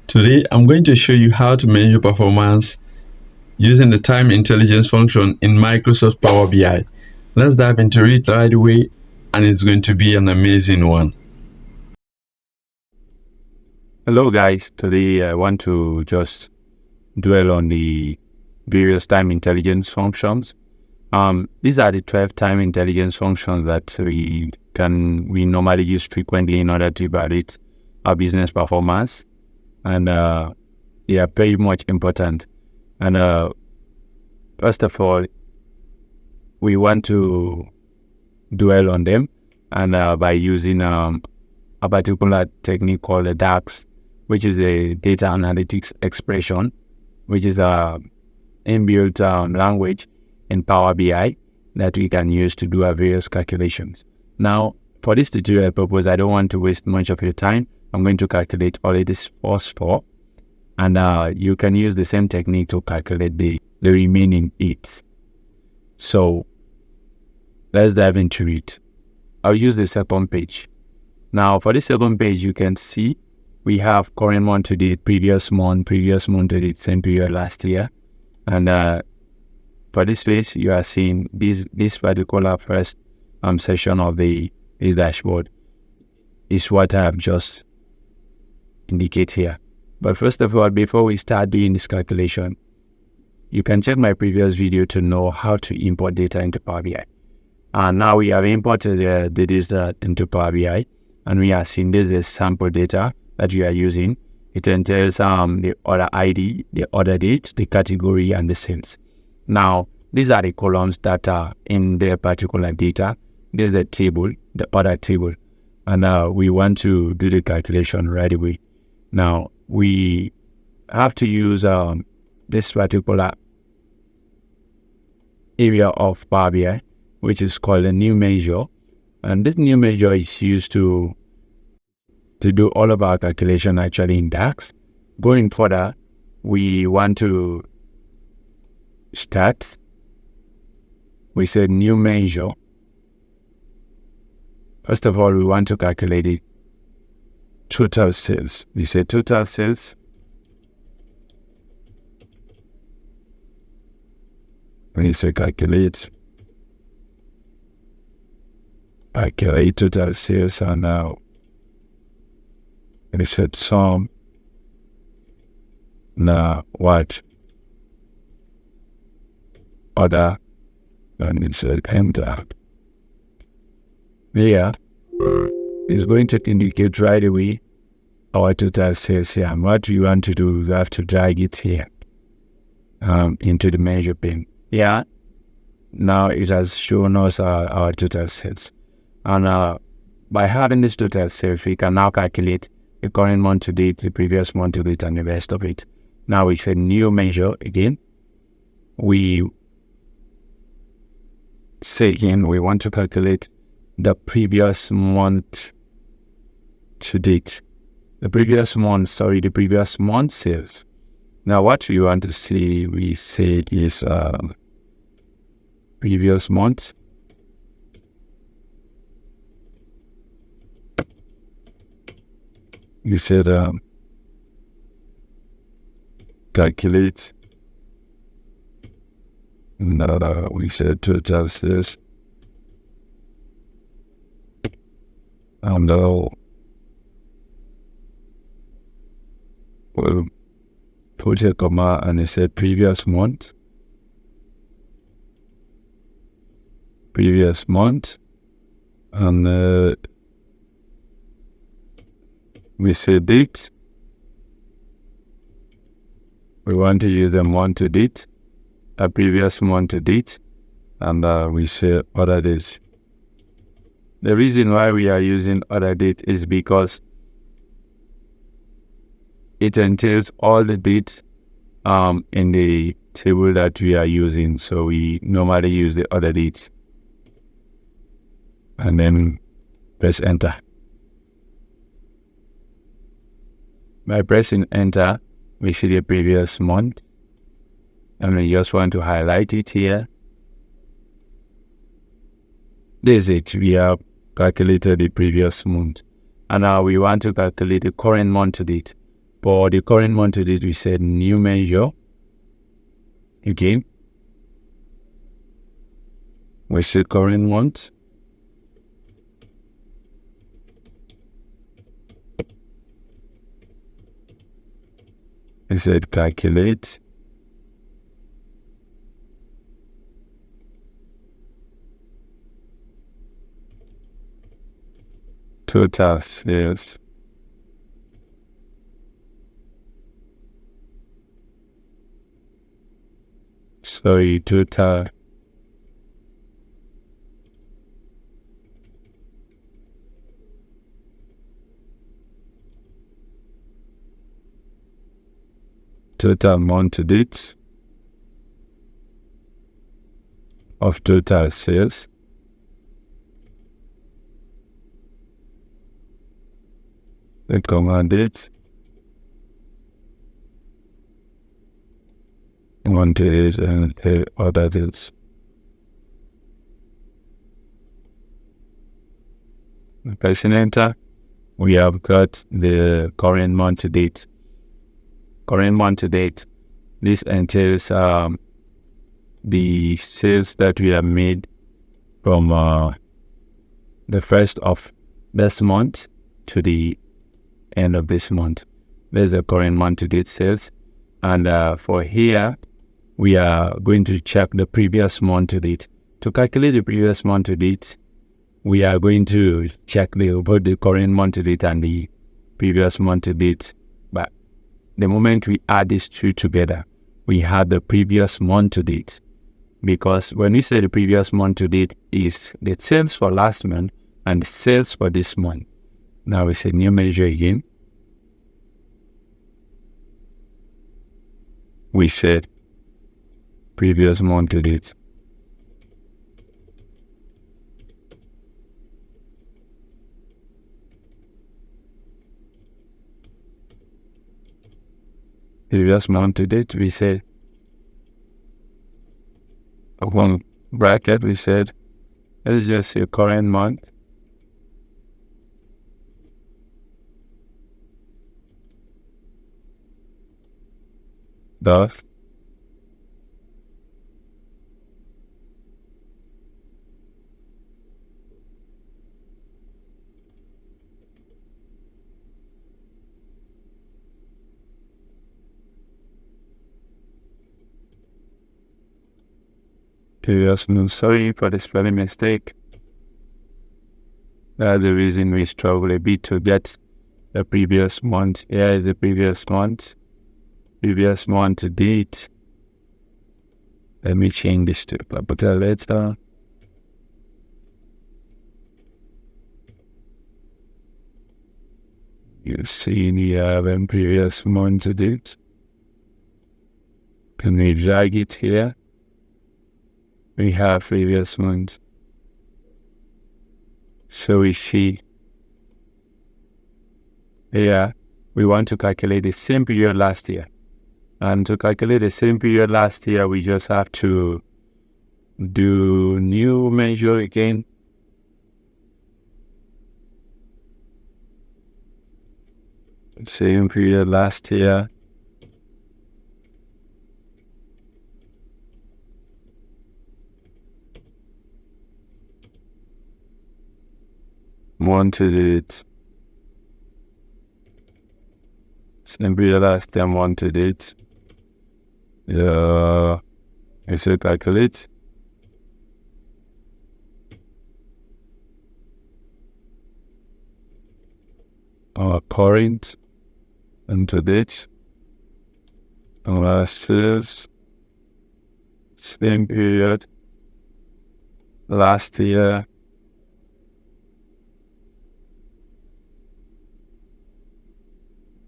Today, I'm going to show you how to measure performance using the time intelligence function in Microsoft Power BI. Let's dive into it right away, and it's going to be an amazing one. Hello guys, today I want to just dwell on the various time intelligence functions. These are the 12 time intelligence functions that we normally use frequently in order to evaluate our business performance, and they are very much important. And first of all, we want to dwell on them, and by using a particular technique called the DAX, which is a data analytics expression, which is a inbuilt language in Power BI that we can use to do our various calculations. Now, for this tutorial purpose, I don't want to waste much of your time. I'm going to calculate only this first four, and you can use the same technique to calculate the remaining 8. So let's dive into it. I'll use the second page. Now, for the second page, you can see we have current month to date, previous month to date, same period last year. And for this page, you are seeing this particular first section of the dashboard is what I have just indicated here. But first of all, before we start doing this calculation, you can check my previous video to know how to import data into Power BI. And now we have imported the data into Power BI, and we are seeing this is sample data that we are using. It entails the order ID, the order date, the category, and the sales. Now, these are the columns that are in the particular data. There's a table, the order table, and we want to do the calculation right away. Now, we have to use this particular area of Power BI, which is called a new measure, and this new measure is used to do all of our calculation actually in DAX. Going further, we want to start. We said new measure. First of all, we want to calculate the total sales. We say total sales. We say calculate total sales, and now we said sum. Now what? Order, and it said enter. Here is going to indicate right away our total sales here. And what we want to do is we have to drag it here into the measure pane. Yeah. Now it has shown us our total sales. And by having this total sales, we can now calculate the current month to date, the previous month to date, and the rest of it. Now it's a new measure again. We say again, we want to calculate the previous month to date. The previous month sales. Now what we want to see, we say is previous month. You said calculate. Now we said total sales. And now we'll put a comma and it said previous month. And we say date. We want to use the month to date, a previous month to date, and we say order date. The reason why we are using order date is because it entails all the dates in the table that we are using. So we normally use the order date and then press enter. By pressing enter, we see the previous month, and we just want to highlight it here. This is it. We have calculated the previous month, and now we want to calculate the current month to date. For the current month to date, we said new measure. Again, we said current month. We said calculate. Total sales. Sorry, total month to date of total sales. The command date. Month to date and other dates. Pressing enter. We have got the current month to date. Current month to date. This entails the sales that we have made from the first of this month to the end of this month. There's the current month to date sales. And for here, we are going to check the previous month to date. To calculate the previous month to date, we are going to check both the current month to date and the previous month to date. But the moment we add these two together, we have the previous month to date. Because when we say the previous month to date is the sales for last month and the sales for this month. Now we say new measure again. We said previous month to date. Previous month to date, we said, one bracket, we said, let's just say current month. Thus, previous month, sorry for the spelling mistake. That's the reason we struggle a bit to get the previous month. Here is the previous month. Previous month to date. Let me change this to capital letter. You see we have a previous month to date. Can we drag it here? We have previous month. So we see here we want to calculate the same period last year. And to calculate the same period last year, we just have to do new measure again. Same period last year. Month to date. Same period last time, month to date. I say calculate. Our current and to date. And last year's same period last year.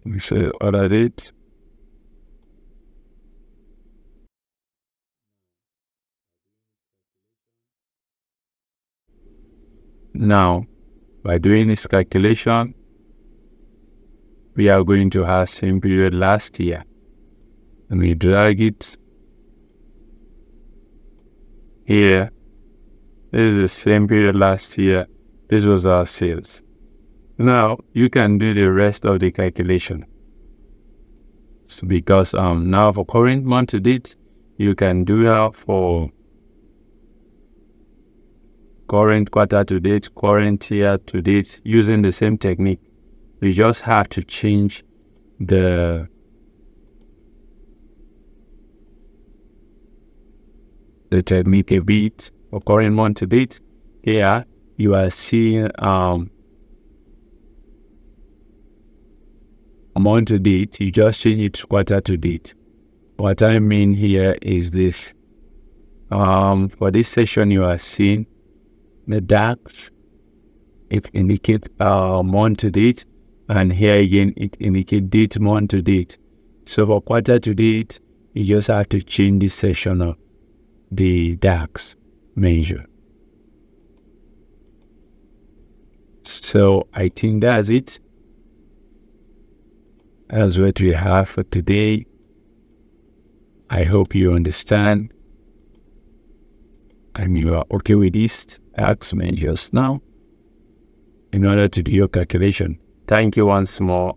We say other date. Now, by doing this calculation, we are going to have same period last year. And we drag it here. This is the same period last year. This was our sales. Now, you can do the rest of the calculation. So because now for current month to date, you can do that for current quarter to date, current year to date, using the same technique. You just have to change the technique a bit. For current month to date, here you are seeing month to date, you just change it to quarter to date. What I mean here is this. For this session, you are seeing the darks. It indicates month to date, and here again it indicates date month to date. So for quarter to date, you just have to change this section of the darks measure. So I think that's it. That's what we have for today. I hope you understand and you are okay with these darks measures now in order to do your calculation. Thank you once more.